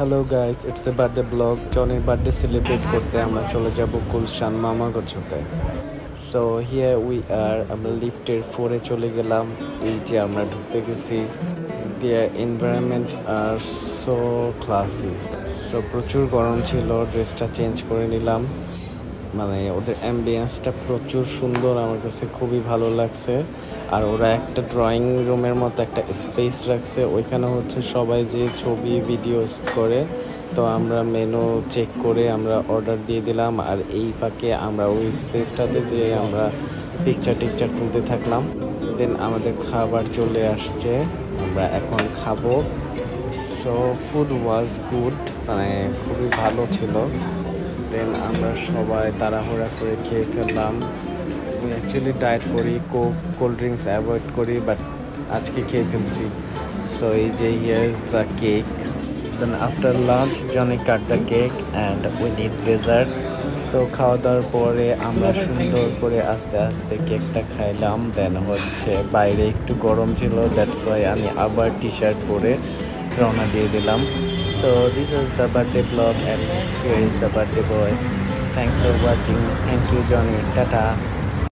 Hello guys, it's a birthday blog. জনির birthday celebrate করতে আমরা চলে যাব গুলশান মামাগঞ্জতে। সো হিয়ার উই আর, আমরা লিফটের 4-এ চলে গেলাম। এই যে আমরা ঢুকতে গেছি। দেয়ার এনভায়রনমেন্ট আর সো ক্লাসি। সো প্রচুর গরম ছিল, ড্রেসটা চেঞ্জ করে নিলাম। মানে ওদের অ্যাম্বিয়েন্সটা প্রচুর সুন্দর, আমার কাছে খুবই ভালো লাগছে। আর ওরা একটা ড্রয়িং রুমের মতো একটা স্পেস রাখছে, ওইখানে হচ্ছে সবাই যে ছবি ভিডিওস করে। তো আমরা মেনু চেক করে আমরা অর্ডার দিয়ে দিলাম, আর এই ফাঁকে আমরা ওই স্পেসটাতে যে আমরা টিকচার তুলতে থাকলাম। দেন আমাদের খাবার চলে আসছে, আমরা এখন খাবো। সো ফুড ওয়াজ গুড, মানে খুবই ভালো ছিল। দেন আমরা সবাই তাড়াহুড়া করে খেয়ে ফেললাম। আমি অ্যাকচুয়ালি ডায়েট করি, কোল্ড ড্রিঙ্কস অ্যাভয়েড করি, বাট আজকে খেয়ে ফেলছি। সো এই যে here is the cake. Then after lunch Johnny cut the cake and we need dessert. So খাওয়া দাওয়ার পরে আমরা সুন্দর করে আস্তে আস্তে কেকটা খাইলাম। দেন হচ্ছে বাইরে একটু গরম ছিল, দ্যাটস ওয়াই আমি আবার টি শার্ট পরে রওনা দিয়ে দিলাম। So this is the birthday vlog and here is the birthday boy. Thanks for watching. Thank you Johnny. Tata.